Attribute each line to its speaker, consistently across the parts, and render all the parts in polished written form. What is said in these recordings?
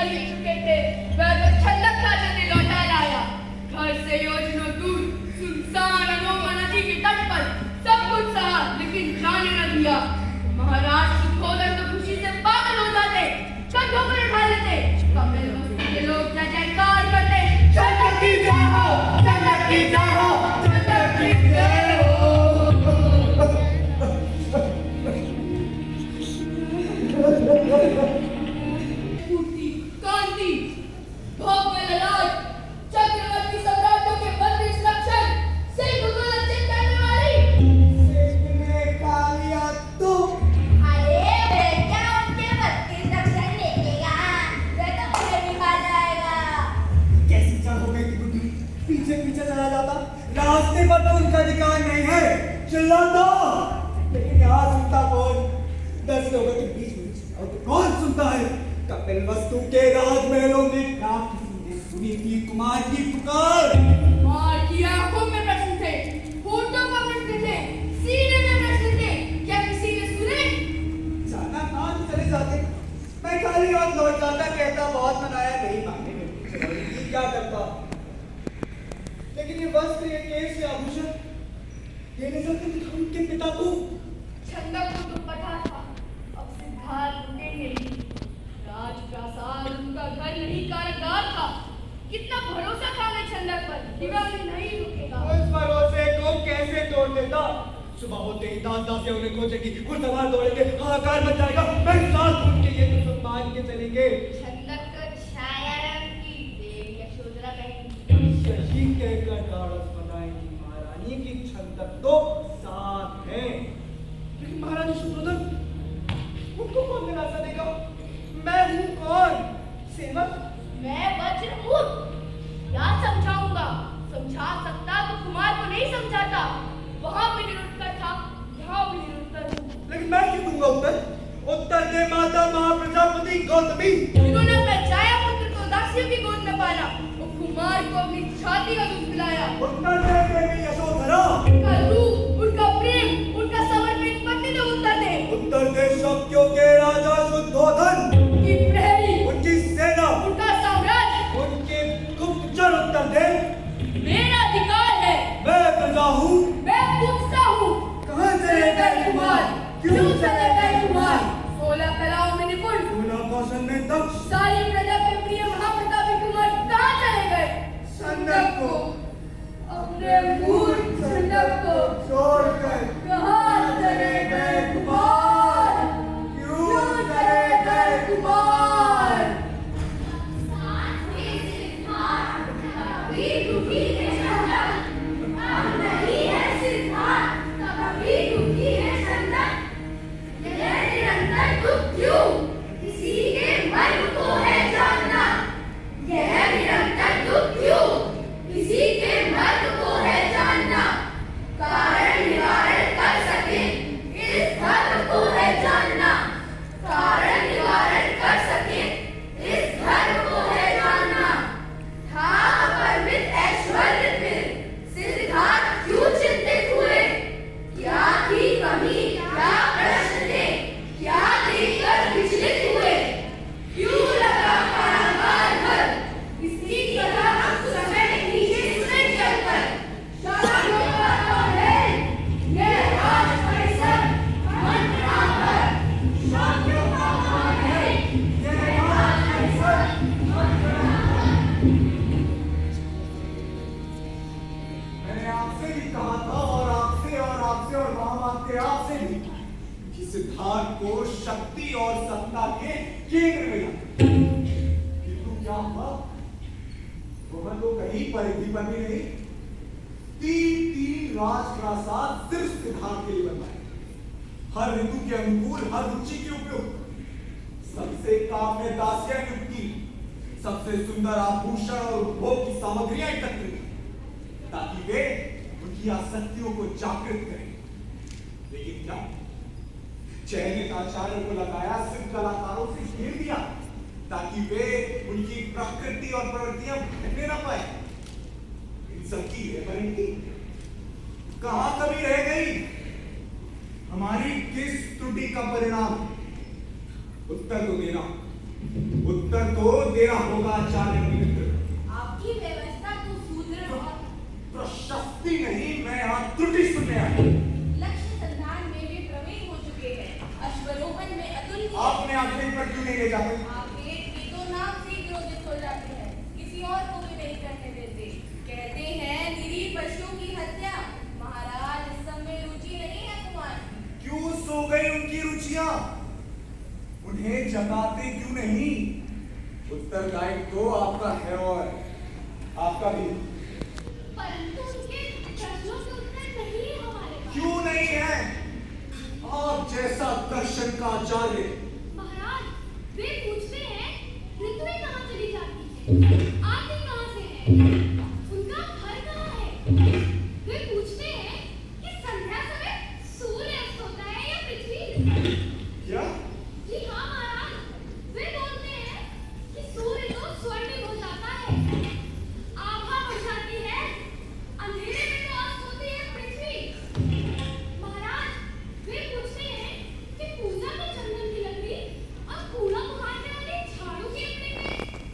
Speaker 1: खरीद चुके थे वह तो छल्लक साजने लौटा लाया। घर से योजनों दूर सुनसान अनोमा नदी के तट पर सब कुछ सहा लेकिन जाने न दिया। महाराज सुखोदर तो खुशी से पागल हो जाते, कंधों पर उठा लेते, कमरे बस्ती के लोग जय जयकार करते, चंद्र की जय हो, चंद्र की जय हो, चंद्र की जय हो। पूर्ति, कांति, भव्य ललाट, चक्रवर्ती सम्राटों के 32 लक्षण, सिंह को लक्षित करने वाली।
Speaker 2: सिंह ने कालिया तो
Speaker 3: अरे बेटा उनके 32 लक्षण लेकेगा, वह तो मुझे भी खा जाएगा।
Speaker 2: कैसी चाल हो गई थी बुद्धि, पीछे पीछे चला जाता, रास्ते पर तो उनका अधिकार नहीं है, चिल्लाता, लेकिन यहाँ सुनता कौन? 10 लोगों के बीच में और तो कौन सुनता है? कपिलवस्तु के राजमहलों में क्या किसी ने सुनी थी कुमार की पुकार?
Speaker 1: मार की आंखों में प्रश्न थे, होठों पर प्रश्न थे, सीने में प्रश्न थे, क्या किसी ने सुने?
Speaker 2: जाना कहाँ चले जाते? मैं खाली और लौट जाता, कहता बहुत मनाया, नहीं मानने में क्या करता? लेकिन ये वस्त्र, ये केश, ये आभूषण, ये नजर के दिखाऊं के पिता को।
Speaker 1: छंदक को तो पता था, अब सिद्धार्थ रुकेंगे नहीं। राजप्रासाद उनका घर नहीं कारागार था। कितना भरोसा था मैं छंदक पर कि वह उन्हें नहीं रुकेगा।
Speaker 2: उस भरोसे को कैसे तोड़ देता? सुबह होते ही दास दासियां उन्हें खोजेगी, घुड़सवार दौड़ेंगे, हाहाकार मच जाएगा, मैं साथ उठ के ये तो सब मान के चलेंगे।
Speaker 3: छंदक तो छाया रंग की देवी यशोधरा कहेंगी।
Speaker 2: शशि कहकर ढाढ़स बनाएंगी महारानी की छंदक तो साथ है। लेकिन महारानी सुब्रतन, उनको कौन दिलासा देगा? मैं हूँ कौन? सेवक?
Speaker 3: मैं वज्रमूर्ख, क्या समझाऊंगा? समझा सकता तो कुमार को नहीं समझाता। वहां भी निरुत्तर था, यहाँ भी निरुत्तर हूँ।
Speaker 2: लेकिन मैं क्यों दूंगा उत्तर? उत्तर दे माता महाप्रजापति गौतमी।
Speaker 1: उन्होंने पहचाया पुत्र को दासियों की गोद में पाला और कुमार को अपनी छाती का दूध पिलाया।
Speaker 2: उत्तर दे देवी यशोधरा।
Speaker 1: उनका रूप, उनका प्रेम, उनका समर्पित पति तो उत्तर दे।
Speaker 2: उत्तर दे शक्तियों के राजा शुद्धोधन।
Speaker 1: उनकी प्रहरी,
Speaker 2: उनकी सेना,
Speaker 1: उनका साम्राज्य,
Speaker 2: उनके गुप्तचर उत्तर दे।
Speaker 1: मेरा अधिकार है।
Speaker 2: मैं प्रजा हूँ।
Speaker 1: मैं पूछता हूँ,
Speaker 2: कहाँ चले गए कुमार?
Speaker 1: क्यों चले गए कुमार? 16 कलाओं में निपुण,
Speaker 2: सोलह कौशल में दक्ष,
Speaker 1: सारी प्रजा के प्रिय महाप्रतापी कुमार कहाँ चले गए?
Speaker 2: छंदक को,
Speaker 1: अपने मूर्ख छंदक को
Speaker 2: छोड़कर
Speaker 1: कहाँ चले गए कुमार?
Speaker 2: क्यों चले गए कुमार? सिद्धार्थ को शक्ति और सत्ता के केंद्र में रखा। किंतु क्या हुआ? वह तो कहीं परिधि पर भी नहीं। 3 राजप्रासाद सिर्फ सिद्धार्थ के लिए बनवाए, हर ऋतु के अनुकूल, हर रुचि के उपयुक्त, सबसे काम्य दासियां युक्त की, सबसे सुंदर आभूषण और उपभोग की सामग्रियां एकत्रित की, ताकि वे उनकी आसक्तियों को जागृत करें। लेकिन क्या? चयनित आचार्यों को लगाया, सिर्फ कलाकारों से घेर दिया, ताकि वे उनकी प्रकृति और प्रवृत्तियां भटकने न पाए। इन सबकी परिणति कहां कभी रह गई? हमारी किस त्रुटि का परिणाम? उत्तर तो देना। उत्तर तो देना होगा आचार्य मित्र।
Speaker 3: आपकी व्यवस्था तो सुदृढ़ और
Speaker 2: प्रशस्ति नहीं, मैं यहाँ त्रुटि सुनने आया।
Speaker 3: लक्ष्य संधान में भी प्रवीण हो चुके हैं। अश्वरोहण में अतुल्य।
Speaker 2: आपने आखिरी पर क्यों नहीं ले जाते?
Speaker 3: आपके तो नाम से ही क्रोधित हो जाते हैं, किसी और को भी नहीं करने देते। कहते हैं निरीह पशुओं की हत्या। महाराज इस सब में रुचि नहीं है कुमार।
Speaker 2: क्यों सो गई उनकी रुचियां? उन्हें जगाते क्यों नहीं? उत्तरदायित्व तो आपका है और आपका भी।
Speaker 3: परंतु उनके प्रश्नों के उत्तर नहीं है हमारे पास।
Speaker 2: क्यों नहीं है? आप जैसा दर्शन का आचार्य।
Speaker 3: महाराज वे पूछते हैं ऋतुएं कहाँ चली जाती हैं, आती कहाँ से हैं, उनका घर कहाँ है। वे पूछते हैं कि संध्या समय सूर्य अस्त होता है या पृथ्वी।
Speaker 2: क्या?
Speaker 3: जी हाँ महाराज, वे बोलते हैं कि सूर्य तो स्वर्णिम हो जाता है, आभा बढ़ जाती है, अंधेरे में तो अस्त होती है पृथ्वी। महाराज वे पूछते हैं कि पूजा में चंदन की लकड़ी और कूड़ा उखाड़ने वाले झाड़ू के अपने में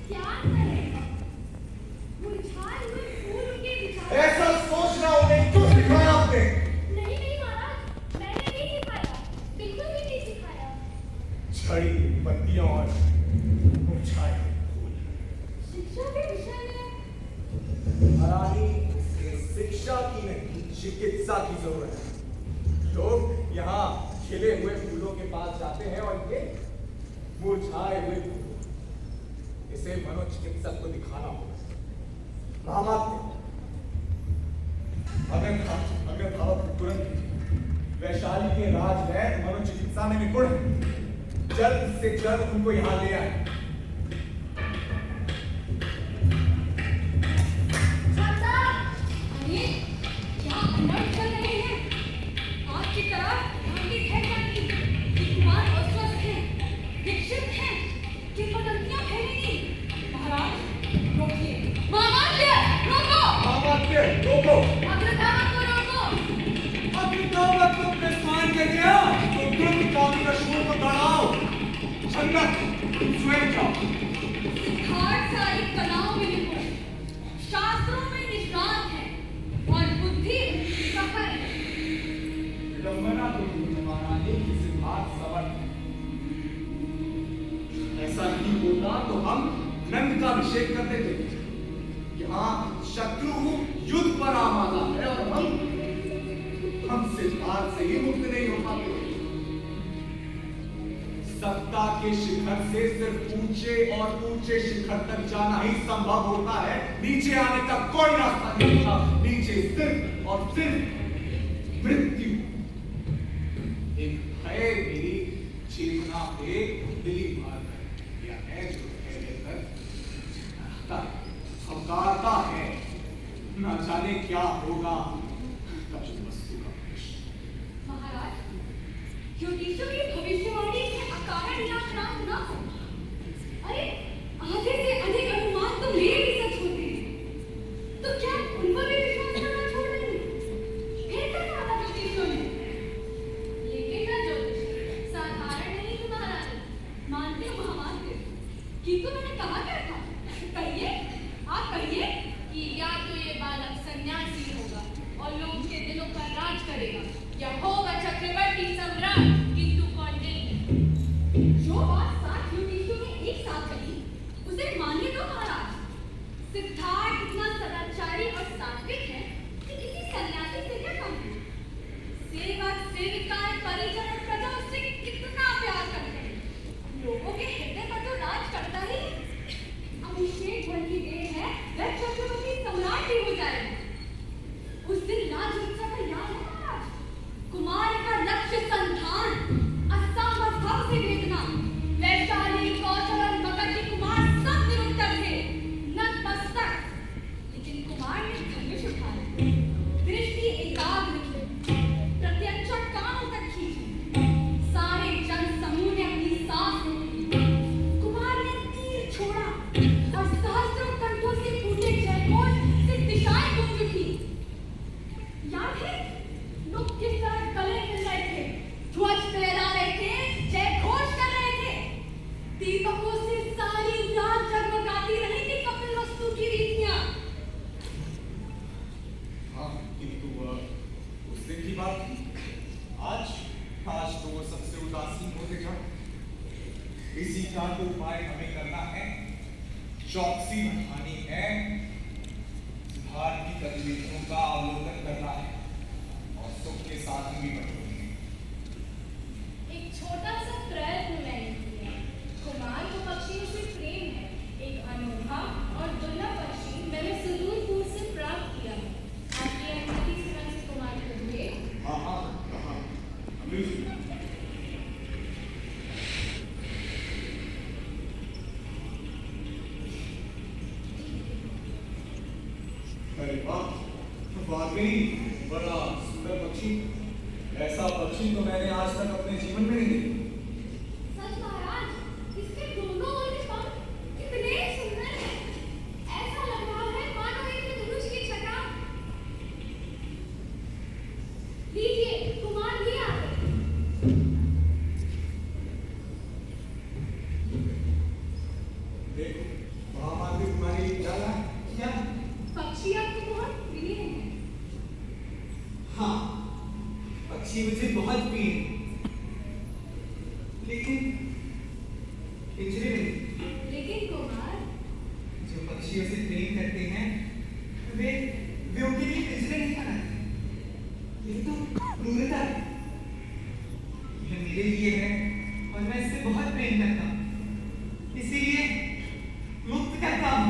Speaker 3: क्या अंतर है। मुरझाए हुए फूल उनके विचार।
Speaker 2: ऐसा सोचना उन्हें क्यों सिखाया आपने?
Speaker 3: नहीं नहीं महाराज, मैंने नहीं सिखाया, बिल्कुल भी नहीं सिखाया।
Speaker 2: झड़ी पत्तियां और मुरझाए फूल।
Speaker 3: शिक्षा के विषय में
Speaker 2: महारानी, इसे शिक्षा की नहीं, चिकित्सा की जरूरत है। लोग यहाँ खिले हुए फूलों के पास जाते हैं और ये मुरझाए हुए फूल, इसे मनोचिकित्सक को दिखाना होगा। महामात्य, अगर भावक तुरंत वैशाली के राजवैद्य मनोचिकित्सा में निपुण हैं, जल्द से जल्द उनको यहाँ ले आए।
Speaker 3: अरे क्या अनर्थ कर रहे हैं। आपकी तरह पंडित है जाती कि कुमार अस्वस्थ है, विक्षिप्त है, कि पगड़ियां फैलेंगी। महाराज रोकिए। महामात्य रोको।
Speaker 2: महामात्य, रोको।
Speaker 3: अग्रदामन को रोको।
Speaker 2: अग्निदामन को प्रस्थान कर गया तो तुरंत कामिकासुर को दौड़ाओ। चंदन, तुम स्वयं जाओ।
Speaker 3: सिद्धार्थ सारी कलाओं में निपुण, शास्त्रों में निष्णात है और बुद्धि सफल है।
Speaker 2: विडंबना तो महारानी की सिद्धार्थ सवर है। ऐसा नहीं होता तो हम नंद का अभिषेक कर देते। यहाँ शत्रु युद्ध पर आमादा है और हम सिद्धार्थ से ही मुक्त नहीं हो पाते। सत्ता के शिखर से सिर्फ ऊंचे और ऊंचे शिखर तक जाना ही संभव होता है, नीचे आने का कोई रास्ता नहीं होता। नीचे सिर्फ और सिर्फ मृत्यु। एक भय मेरी चेतना पे दिली मार कर दिया है, जो भय लेकर हकारता है, न जाने क्या होगा कभी वस्तु का प्रश्न।
Speaker 3: महाराज युधिष्ठिर की भविष्यवाणी से अकारण यात्रांत न हो। अरे आधे से अधिक अनुमान तो मेरे भी सच होते हैं, तो क्या उन पर भी विश्वास करना छोड़ देंगे? फिर क्या कहा ज्योतिषियों ने? लेकिन ना ज्योतिष साधारण नहीं है महाराज, मानते हो महामात्य। किंतु मैंने कहा क्या था? कहिए, आप कहिए।
Speaker 1: कि या तो ये बालक सन्यासी होगा और लोगों के दिलों पर राज करेगा, या होगा चक्रवर्ती सम्राट, किंतु कौंडिन्य।
Speaker 3: जो बात सात युधिष्ठिर ने एक साथ कही, उसे मानिए तो महाराज। सिद्धार्थ इतना सदाचारी और सात्विक है कि किसी सन्यासी से क्या कम है। सेवक, सेविकाएं, परिजन और प्रजा उससे कितना प्यार करते हैं। लोगों के हृदय पर तो राज करता ही है। अभिषेक भर की देर है, वह चक्रवर्ती सम्राट भी हो जाएगा। उस दिन राज उत्सव का याद है महाराज। कुमार का लक्ष्य संधान, असंभव भाव से भेजना। वैशाली, कौशल और मगध के कुमार सब निरुत्तर थे, नतमस्तक। लेकिन कुमार ने
Speaker 2: की बात थी। आज आज तो वो सबसे उदासीन होते जा। इसी का तो उपाय हमें करना है, चौकसी बढ़ानी है, सुधार की गतिविधियों का अवलोकन करना है और सुख के साथ भी बढ़ानी है।
Speaker 3: एक छोटा सा प्रयत्न मैंने किया। कुमार को पक्षियों से प्रेम है। एक अनोखा और दुर्लभ पक्षी मैंने सुदूरपुर से प्राप्त किया है। आपकी अनुमति से मैं इसे कुमार को दूंगे।
Speaker 2: हाँ हाँ हाँ, अमृत। अरे वाह, वाकई बड़ा सुंदर पक्षी। ऐसा पक्षी तो मैंने आज तक अपने जीवन में नहीं देखा।
Speaker 3: सच महाराज, इसके दोनों ओर के पंख कितने सुंदर हैं। ऐसा लग रहा है मानो एक धनुष की छटा। लीजिए कुमार, ये आ गए।
Speaker 2: देखो, महामानव तुम्हारी डाला है क्या?
Speaker 3: पक्षी आपको बहुत प्रिय हैं।
Speaker 4: हाँ, पक्षी मुझे बहुत प्रिय है, लेकिन पिंजरे में
Speaker 3: लेकिन कुमार,
Speaker 4: जो पक्षियों से प्रेम करते हैं वे उनके लिए पिंजरे नहीं बनाते। ये तो क्रूरता है। यह मेरे लिए है और मैं इससे बहुत प्रेम करता हूँ, इसीलिए मुक्त करता हूँ।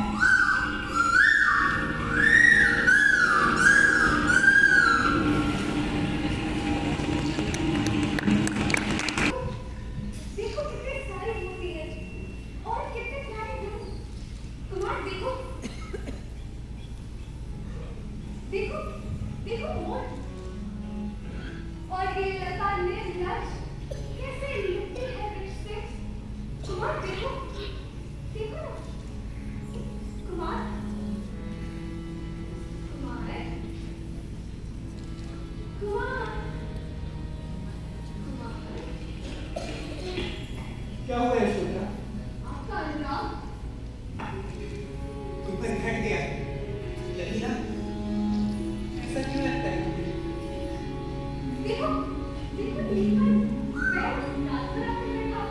Speaker 3: देखो कितने सारे मोती हैं और कितने प्यारे फूल। कुमार देखो, देखो, देखो मोर और ये लता निर्लज कैसे लुटती है वृक्ष से। कुमार देखो, देखो ना। कुमार, कुमार, कुमार, कुमार।
Speaker 4: क्या हुआ यशोदा?
Speaker 3: आपका अनुराग
Speaker 4: तुम पर घट गया यही ना? ऐसा क्यों लगता है?
Speaker 3: देखो, देखो नीलकंठ बैठ रास्ता पे बैठा।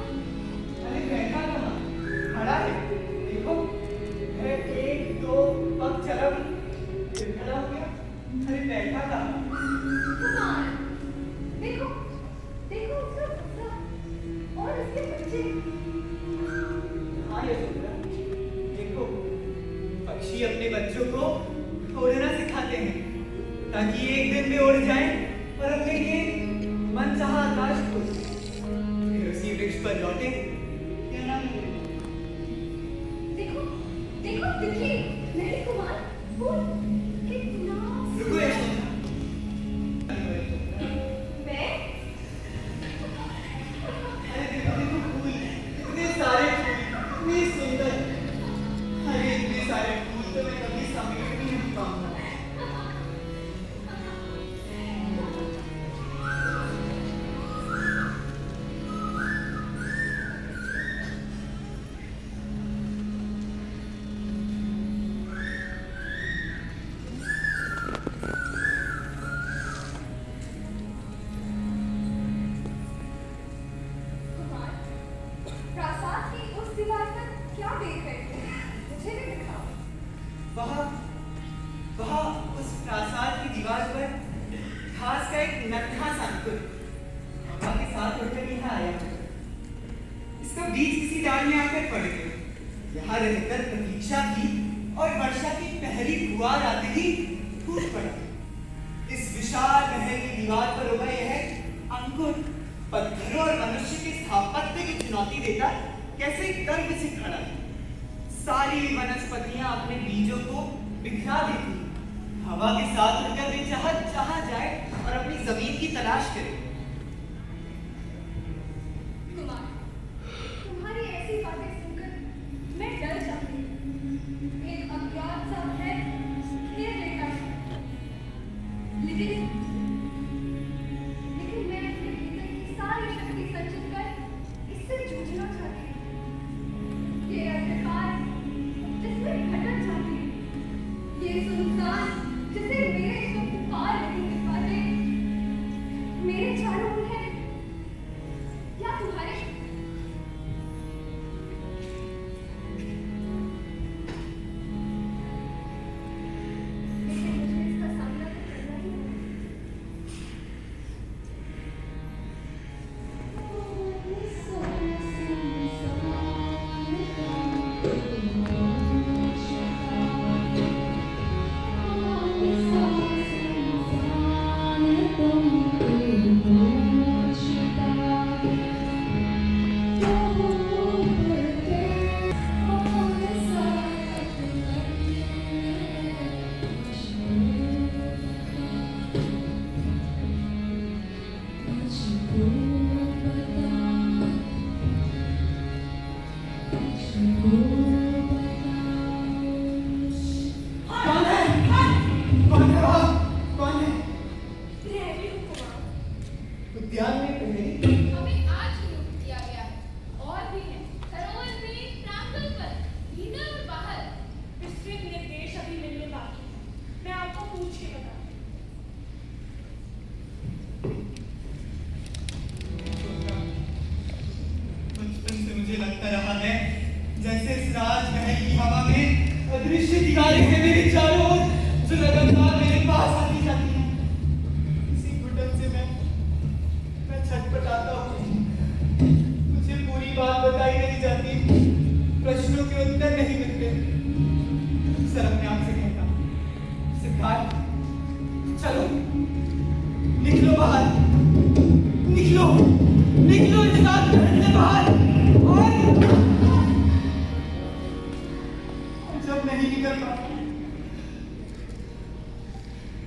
Speaker 4: अरे बैठा कहाँ? खड़ा है। देखो, मैं एक दो पग चला फिर खड़ा हो गया। अरे बैठा कहाँ?
Speaker 3: कुमार, देखो, देखो उसका बच्चा और उसके बच्चे।
Speaker 4: हाँ यशोदा, देखो, पक्षी अपने बच्चों को उड़ना सिखाते हैं ताकि एक दिन वे उड़ जाएं और अपने लिए मनचाहा आकाश को फिर उसी वृक्ष पर लौटे या ना मिले।
Speaker 3: देखो, देखो तितली। नहीं कुमार, फूल कितना
Speaker 4: रुको यशोदा।
Speaker 3: मैं
Speaker 4: अरे देखो देखो फूल, इतने सारे फूल, इतने सुंदर। अरे इतने सारे फूल तो मैं कभी समेट भी नहीं पाऊंगा।
Speaker 3: कुमार, प्रासाद की उस दीवार पर क्या देख रहे थे? मुझे भी दिखाओ।
Speaker 4: वहाँ उस प्रासाद की दीवार पर घास का एक नन्हा सा अंकुर हवा के साथ उड़कर यहाँ आया। इसका बीज किसी डाल में आकर पड़ गया। यहाँ रहकर प्रतीक्षा की और वर्षा की पहली फुहार आते ही टूट पड़ा। इस विशाल महल की दीवार पर उगा यह अंकुर पत्थरों और मनुष्य के स्थापत्य की चुनौती देता कैसे गर्व से खड़ा है। सारी वनस्पतियां अपने बीजों को बिखरा देती हैं। हवा के साथ उड़कर वे जहां जाए और अपनी जमीन की तलाश करे।
Speaker 3: कुमार, तुम्हारी ऐसी बातें सुनकर मैं डर जाती हूँ। एक अज्ञात सा है घेर लेता है। लेकिन मैं अपने भीतर की सारी शक्ति संचित कर इससे जूझना चाहती हूँ। ये अंधकार जिसमें भटक जाती हूँ, ये सुनसान जिसे मेरे शब्द पार नहीं कर पाते,
Speaker 4: सिद्धार्थ, चलो निकलो बाहर, निकलो निकलो इस रात घर से बाहर। और जब नहीं निकल पाता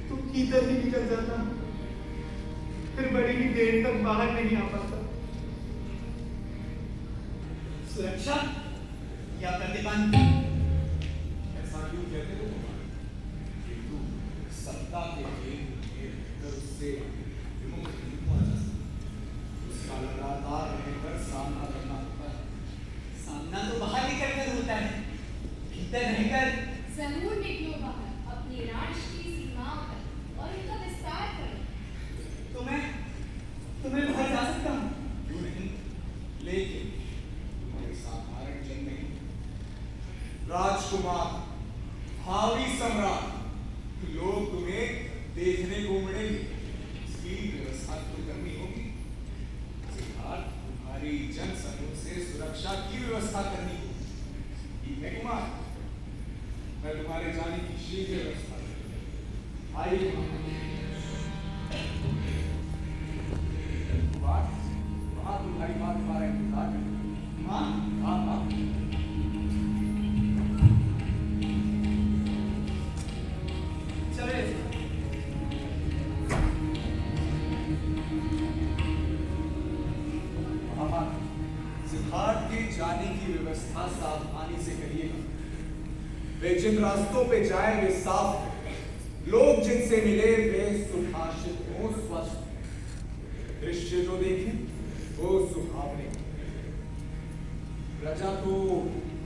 Speaker 4: तो किधर ही निकल जाता, फिर बड़ी ही देर तक बाहर नहीं आ पाता। सुरक्षा या प्रतिबंध,
Speaker 2: ऐसा क्यों कहते हो किंतु सत्ता के भीतर से विमुक्त नहीं हुआ जा सकता। उसका लगातार रहकर सामना करना होता है।
Speaker 4: सामना तो बाहर निकल कर होता है, भीतर रहकर
Speaker 3: जरूर निकलो बाहर अपनी राज्य की सीमाओं तक और उनका विस्तार करो।
Speaker 4: तुम्हें बाहर जा सकता हूँ?
Speaker 2: क्यों नहीं, लेकिन तुम्हारे साधारण जन नहीं, राजकुमार, भावी सम्राट, लोग तुम्हें देखने को मिलेंगे। इसकी व्यवस्था तो करनी होगी। सिद्धार्थ, तुम्हारी जन समूह से सुरक्षा की व्यवस्था करनी होगी। ठीक है कुमार, मैं तुम्हारे जाने की शीघ्र व्यवस्था करूंगा। आइए कुमार, वहां तुम्हारी मां तुम्हारा इंतजार कर।
Speaker 4: माँ,
Speaker 2: हाँ हाँ,
Speaker 4: चले।
Speaker 2: सिद्धार्थ के जाने की व्यवस्था सावधानी से करिएगा। वे जिन रास्तों पे जाए वे साफ हो, लोग जिनसे मिले वे सुभाषित हो, स्वस्थ हो। दृश्य जो देखें वो सुहावने हो। प्रजा तो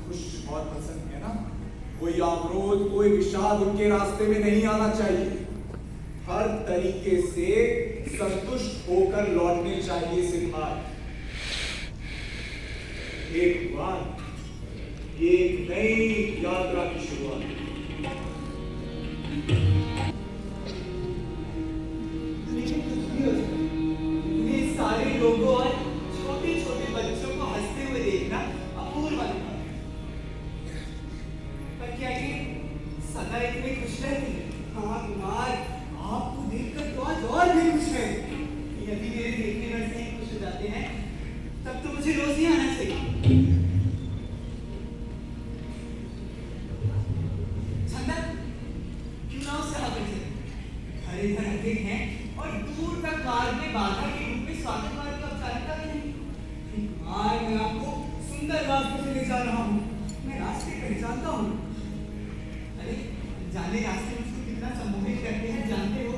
Speaker 2: खुश और प्रसन्न है ना। कोई अवरोध, कोई विषाद उनके रास्ते में नहीं आना चाहिए। हर तरीके से संतुष्ट होकर लौटने चाहिए सिद्धार्थ। एक बार एक नई यात्रा की शुरुआत।
Speaker 4: इतने सारे लोगों और छोटे छोटे बच्चों को हंसते हुए देखना अपूर्व अनुभव है। पर क्या ये सदा इतने खुश रहते हैं? हाँ कुमार, आपको देखकर तो आज और भी खुश है। यदि मेरे देखने में से ही खुश हो जाते हैं तब तो मुझे रोज ही आना चाहिए। चंदा, क्यों ना उससे हाथ से घर इधर अधिक हैं और दूर तक मार्ग में बाधा के रूप में स्वागत मार्ग का औपचारिकता भी नहीं। कुमार, मैं आपको सुंदर रास्ते से ले जा रहा हूँ। मैं रास्ते पहचानता हूँ। अरे जाने रास्ते मुझको कितना सम्मोहित करते हैं जानते हो।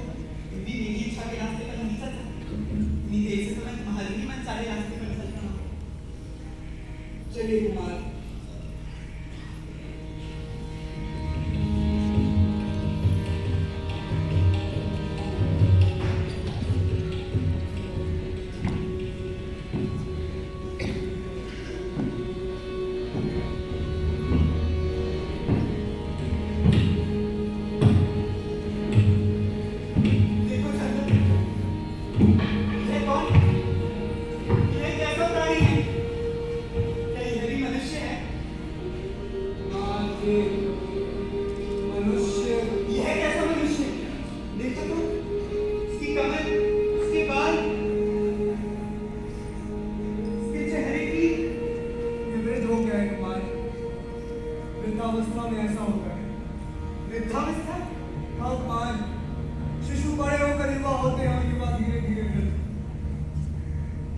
Speaker 4: यदि मेरी इच्छा के रास्ते पर नहीं चलता, इतनी देर से तो मैं तुम्हारे ही मन चाहे रास्ते पर चलता हूँ। चलिए कुमार। देखो चंदन, ये कौन? ये कैसा प्राणी है? क्या ये भी मनुष्य है? हाँ, ये मनुष्य। यह कैसा मनुष्य? देखो तो, इसकी कमर, इसके बाल, इसके चेहरे की। ये वृद्ध हो गया है कुमार। वृद्धावस्था में ऐसा होता है। वृद्धावस्था? हाँ कुमार, शिशु बड़े होकर युवा होते हैं और युवा धीरे धीरे वृद्ध।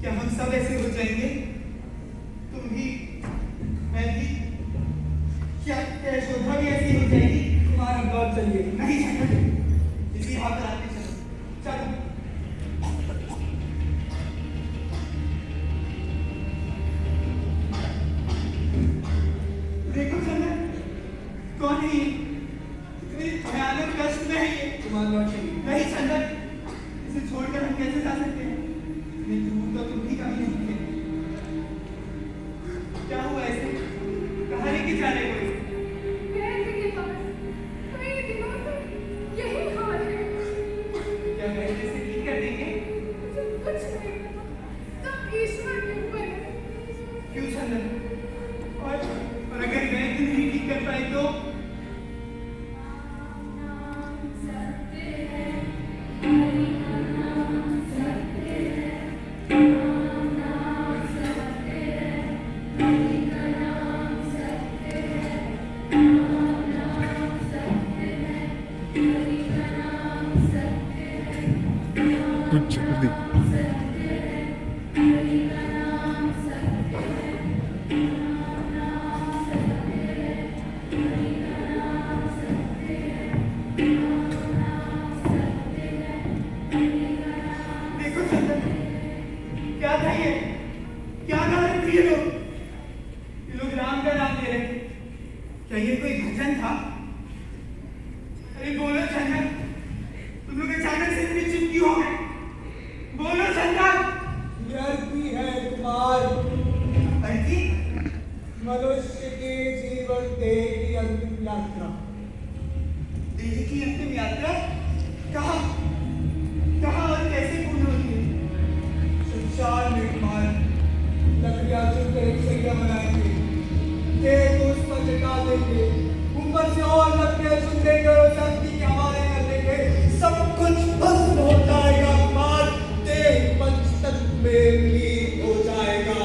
Speaker 4: क्या हम सब ऐसे हो जाएंगे? तुम भी, मैं भी, क्या यशोधरा भी ऐसी हो जाएगी? तुम्हारा दौर चलिए। नहीं चलो, इसी हाथ आते चलो। चलो। देखो चंदन, कौन है ये? इतनी भयानक कष्ट में है ये। तुम्हारा लौट चलिए। नहीं चंदन, इसे छोड़कर हम कैसे जा सकते हैं? नहीं दूर तो तुम भी कभी नहीं थे। क्या हुआ ऐसे? कहाँ लेके जा रहे हो?
Speaker 1: वैद्य के पास कई दिनों से यही हाल है।
Speaker 4: क्या वैद्य से ठीक कर देंगे?
Speaker 1: मुझे कुछ नहीं पता, सब ईश्वर के ऊपर है।
Speaker 4: क्यों चंदन? और अगर वैद्य नहीं ठीक कर पाए तो?
Speaker 5: दी।
Speaker 4: देखो चंदन, क्या था ये? क्या गा रहे थे ये लोग? ये लोग राम का नाम ले रहे थे। क्या ये कोई भजन था? अरे बोलो चंदन, तुम लोग अचानक से इतनी चुप क्यों हो गए? बोलो चंदन।
Speaker 2: व्यर्थी है कुमार,
Speaker 4: अर्थी?
Speaker 2: मनुष्य के जीवन देह की अंतिम यात्रा।
Speaker 4: देह की अंतिम यात्रा? कहाँ? कहाँ और कैसे पूर्ण होती है?
Speaker 2: संसार में कुमार लकड़ियां चुनकर एक सैया बनाएंगे, देह को उस पर लगा देंगे, ऊपर से और लकड़ियां चुन देंगे और शक्ति के हवाले कर देंगे। सब कुछ भस्म हो जाएगा कुमार, देह पंचतत्व में लीन हो जाएगा।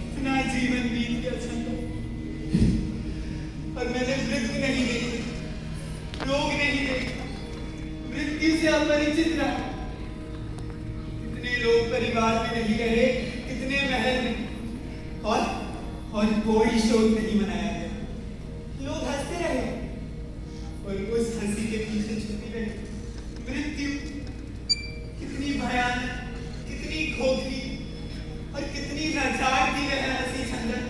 Speaker 4: इतना जीवन बीत गया चंदन, और मैंने मृत्यु नहीं देखी, रोग नहीं देखा, मृत्यु से अपरिचित रहा। कितने लोग परिवार में नहीं रहे, कितने महल में, और कोई शोक नहीं मनाया गया। लोग हंसते रहे और उस हंसी के पीछे छुपी रही मृत्यु। कितनी भयानक, कितनी खोखली और कितनी लाचार थी वह हंसी चंदन।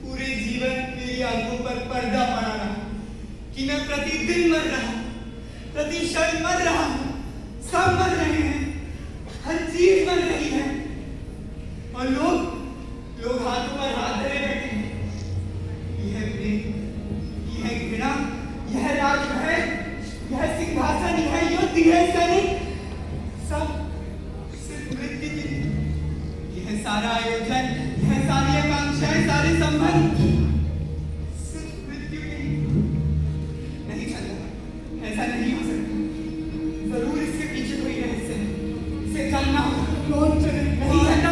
Speaker 4: पूरे जीवन मेरी आंखों पर पर्दा पड़ा रहा कि मैं प्रतिदिन मर रहा हूं, प्रति क्षण मर रहा हूं, सब मर रहे हैं, हर चीज मर रही है, और लोग हाथों पर हाथ धरे बैठे हैं। यह प्रेम, यह घृणा, यह राजमहल, यह सिंहासन, यह युद्ध, यह सैनिक, सब सिर्फ मृत्यु के लिए। यह सारा आयोजन, यह सारी आकांक्षाएं, सारे संबंध सिर्फ मृत्यु के लिए। नहीं चलता, ऐसा नहीं हो सकता। जरूर इसके पीछे कोई रहस्य है, इसे जानना होगा। नहीं जानना,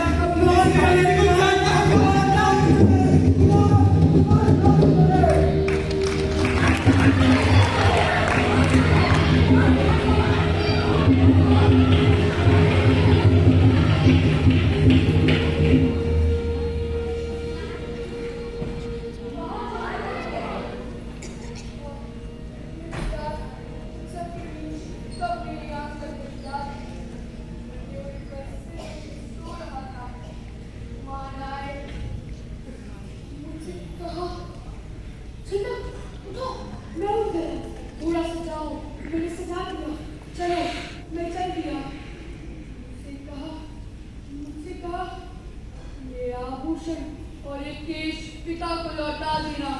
Speaker 1: और एक केश पिता को लौटा देना,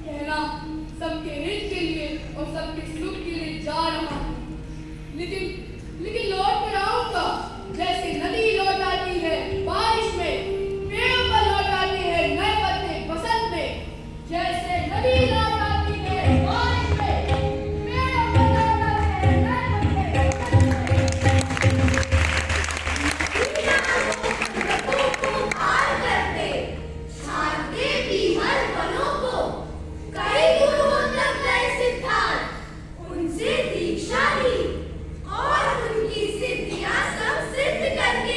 Speaker 1: कहना सबके हित के लिए और सबके सुख के लिए जा रहा हूं। लेकिन लौट कर आऊंगा जैसे नदी लौट आती है बारिश में, पेड़ों पर लौट आते हैं नए पत्ते बसंत में, जैसे नदी लौट आती है बारिश में, पेड़ों पर लौट आते हैं नए पत्ते बसंत में।
Speaker 3: उनसे दीक्षा ली और उनकी सिद्धियां सब सिद्ध करके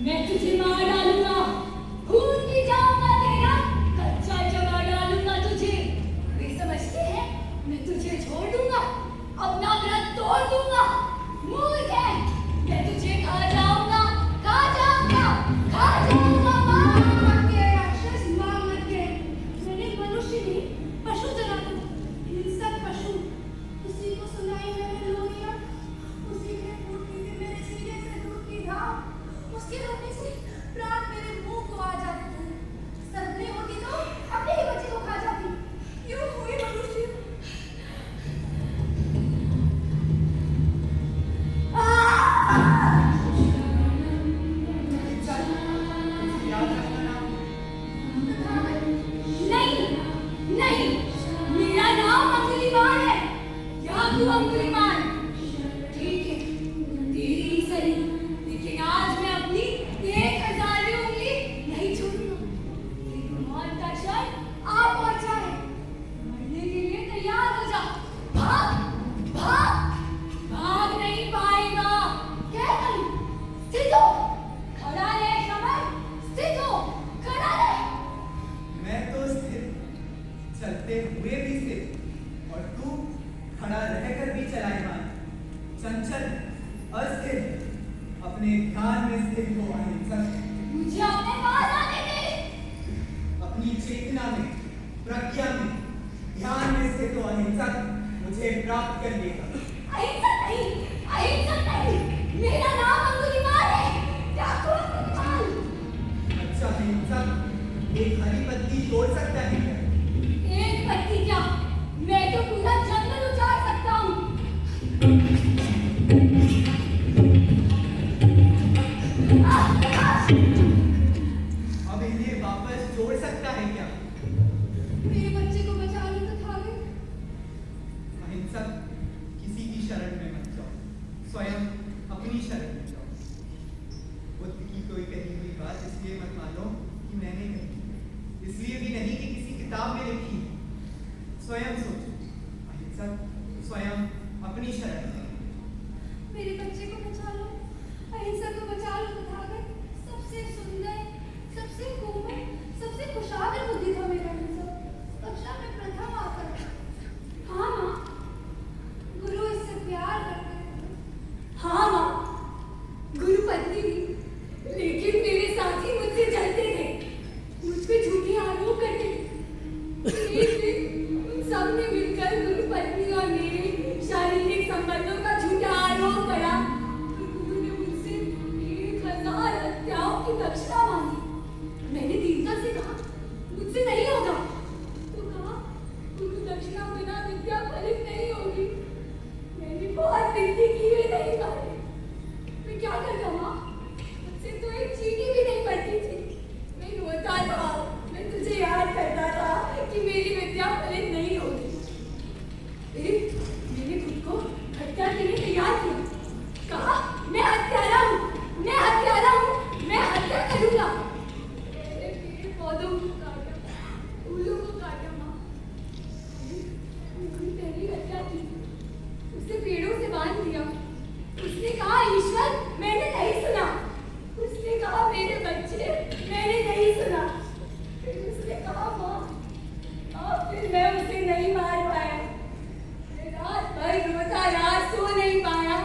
Speaker 3: मैं तुझे मार डालूंगा, खून पी जाऊंगा तेरा, कच्चा चबा डालूंगा तुझे। वे समझते हैं मैं तुझे छोड़ दूंगा, अपना व्रत तोड़ दूंगा। मूर्ख है, मैं तुझे खा जाऊंगा, खा जाऊंगा, खा जाऊंगा।
Speaker 1: मत के राक्षस, मार मत के। मैंने मनुष्य नहीं पशु जना दो, हिंसक पशु। उसी को सुनाई मैंने लोरियां, उसी के फूटने से मेरे सीने से दूध की धार, उसके रोने से प्राण मेरे मुंह को आ जाते थे। सदमे होती तो अपने ही बच्चे को खा जाती। क्यों हुए मनुष्य?
Speaker 3: नहीं, नहीं, मेरा नाम अंगुलीमाल है, याकूब अंगुलीमाल। ठीक है, तेरी ही सही, लेकिन आज मैं अपनी 1000वीं उंगली नहीं छोड़ूंगा। तेरी मौत का क्षण आ पहुंचा है, मरने के लिए तैयार हो जा। भाग, भाग, भाग नहीं पाएगा। क्या करूं? स्थित हो, खड़ा रहे समय, स्थित हो, खड़ा रहे।
Speaker 4: मैं तो स्थिर, चलते हुए भी स्थिर, और तू खड़ा रहकर भी चलायमान, चंचल, अस्थिर, अपने ध्यान में स्थिर हो अहिंसक।
Speaker 3: मुझे अपने पास आने दे।
Speaker 4: अपनी चेतना में, प्रज्ञा में, ध्यान में स्थित हो अहिंसक, मुझे प्राप्त कर लेगा।
Speaker 3: अहिंसक नहीं, अहिंसक नहीं, मेरा नाम अंगुलीमाल है, याकूब अंगुलीमाल।
Speaker 4: अच्छा अहिंसक, एक हरी पत्ती तोड़ सकता है क्या?
Speaker 3: एक पत्ती क्या, मैं तो पूरा जंगल उजाड़ सकता हूँ।
Speaker 4: अब इन्हें वापस जोड़ सकता है क्या?
Speaker 1: मेरे बच्चे को बचा लो तथागत।
Speaker 4: अहिंसक, किसी की शरण में मत जाओ, स्वयं अपनी शरण में जाओ। बुद्ध की कोई कही हुई बात इसलिए मत मानो कि मैंने कही, इसलिए भी नहीं कि किसी किताब में लिखी। स्वयं सोचो, अहिंसक, स्वयं अपनी शरण में।
Speaker 1: मेरे बच्चे को बचा लो, अहिंसक को बचा लो तथागत। सबसे सुंदर, सबसे कोमल, सबसे खुशहाल बुद्धि था मेरा अहिंसक। कक्षा में प्रथम आकर था। हाँ माँ, गुरु इससे प्यार करते थे।
Speaker 3: हाँ माँ, गुरु पत्नी भी, लेकिन मेरे साथी मुझसे जलते थे, मुझ पे झूठे आरोप करते थे। एक दिन उन सब ने मिलकर गुरु पत्नी और मेरे शारीरिक संबंधों का झूठा आरोप करा। गुरु ने मुझसे 1000 हत्याओं की दक्षिणा मांगी। मैंने दीनता से कहा, मुझसे नहीं होगा। तो कहा, गुरु दक्षिणा बिना विद्या फलित नहीं होगी। मैंने बहुत विनती की, वे नहीं माने। मैं क्या करता माँ? मुझसे तो एक चीटी भी नहीं पड़ती थी। मैं रोता था, मैं तुझे याद करता था कि मेरी विद्या फलित नहीं होगी। फिर मैंने खुद को हत्या के लिए तैयार किया। कहा, मैं हत्यारा हूँ, मैं हत्यारा हूँ, मैं हत्या करूंगा। मैंने पेड़ पौधों को काटा, फूलों को काटा माँ। मैंने पहली हत्या की, उसे पेड़ों से बांध दिया। उसने कहा, ईश्वर, मैंने नहीं सुना। उसने कहा, मेरे बच्चे, मैंने नहीं सुना। फिर उसने कहा, माँ, और फिर मैं उसे नहीं मार पाया। मैं रात भर रोता रहा, सो नहीं पाया।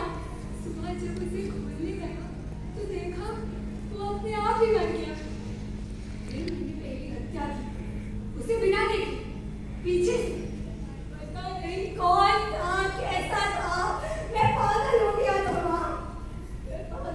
Speaker 3: सुबह जब उसे खोलने गया तो देखा वो अपने आप ही मर गया। फिर मैंने पहली हत्या की, उसे बिना देखे, पीछे से। पता नहीं कौन था, कैसा था, मैं पागल हो गया था माँ, मैं पागल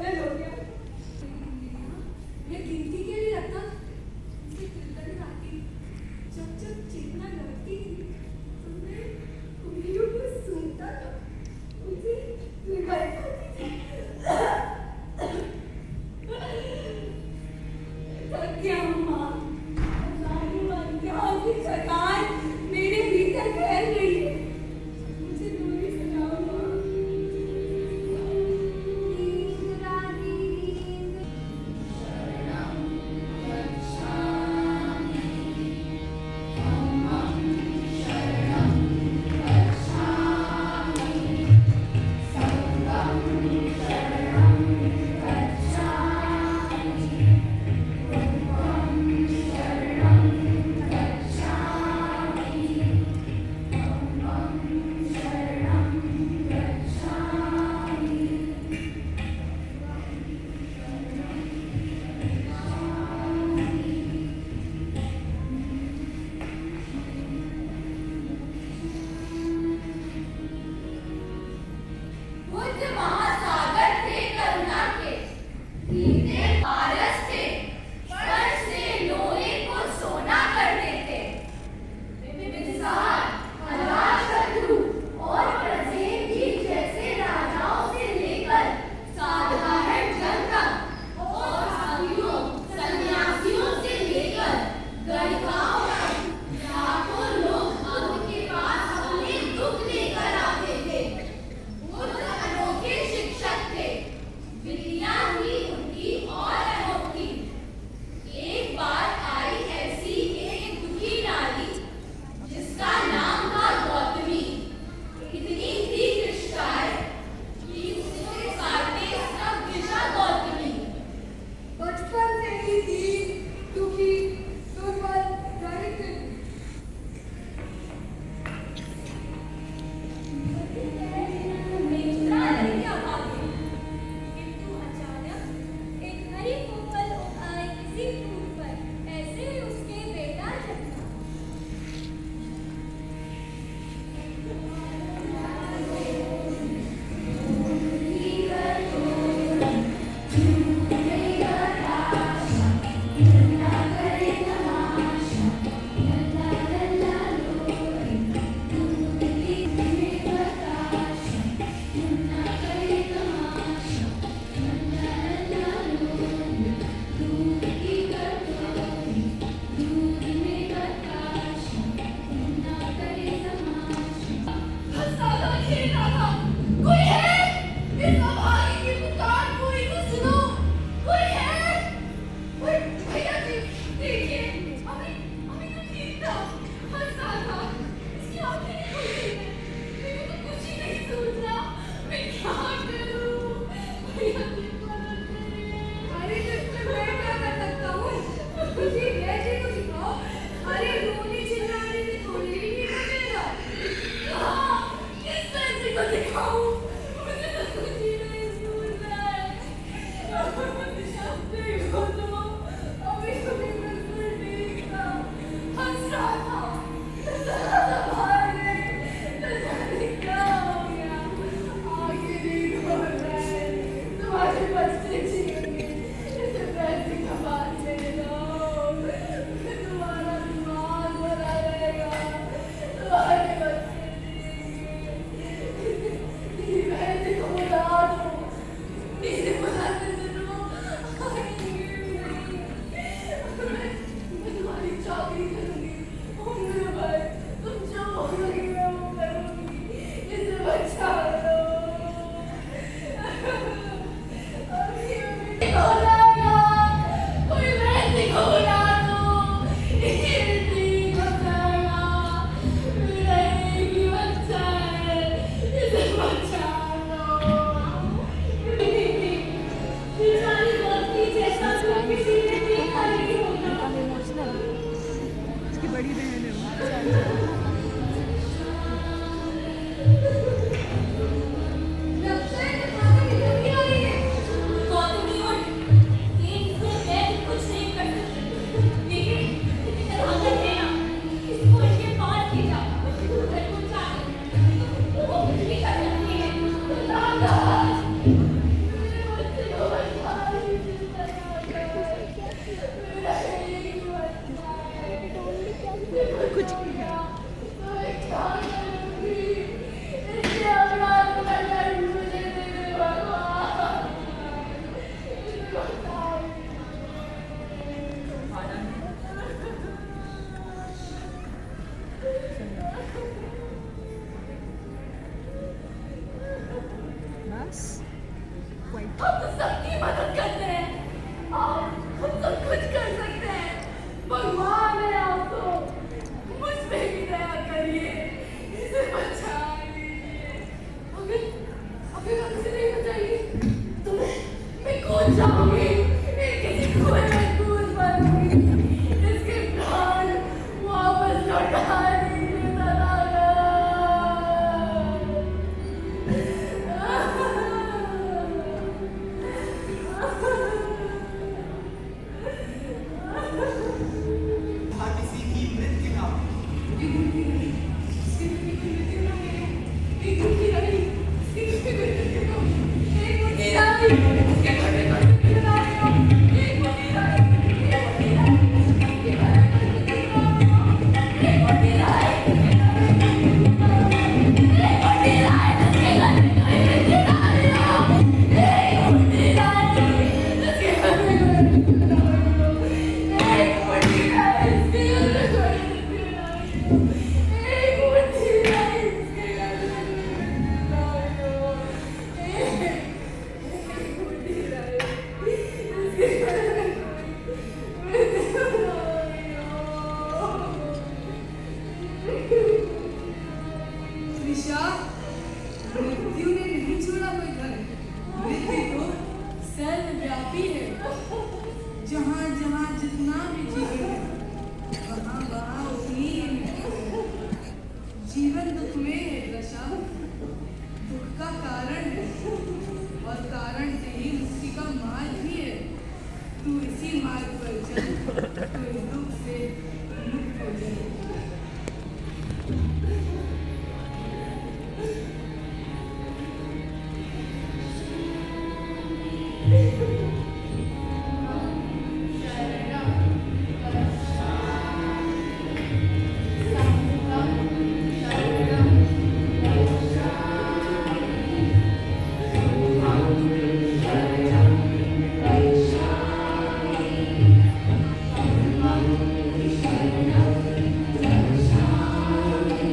Speaker 1: त्रिशा, मृत्यु ने नहीं छोड़ा कोई घर। मृत्यु तो सर्वव्यापी है। जहाँ जहाँ जितना भी जीवन है, वहाँ वहाँ उतनी ही मृत्यु है। जीवन दुख में है त्रिशा, दुख का कारण है और कारण से ही मुक्ति का मार्ग भी है। तू इसी मार्ग पर चल, तो इस दुख से मुक्त हो जाए।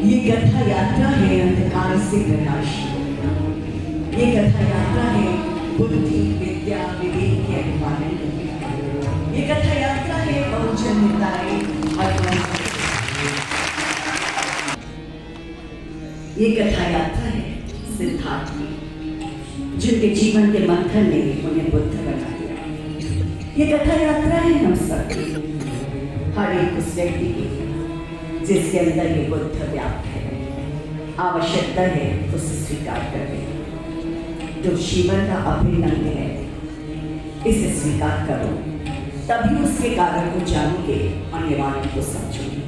Speaker 5: ये कथा यात्रा है अंधकार से प्रकाश। ये कथा यात्रा है बुद्धि विद्या विवेक के अनुपालन की। ये कथा यात्रा है बहुजन हिताय और ये कथा यात्रा है सिद्धार्थ की, जिनके जीवन के मंथन ने उन्हें बुद्ध बना दिया। ये कथा यात्रा है हम सबकी, हर एक उस व्यक्ति की जिसके अंदर ये बुद्ध व्याप्त है। आवश्यकता है उसे स्वीकार करने। जो जीवन का अभिन्न अंग है, इसे स्वीकार करो, तभी उसके कारण को जानोगे और निवारण को समझोगे।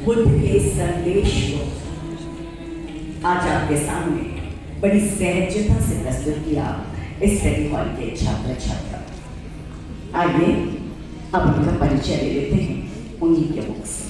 Speaker 5: बुद्ध के इस संदेश को आज आपके सामने बड़ी सहजता से प्रस्तुत किया इस स्टडी हॉल के छात्र छात्रा। आइए अब उनका परिचय ले लेते हैं उन्हीं के मुख से।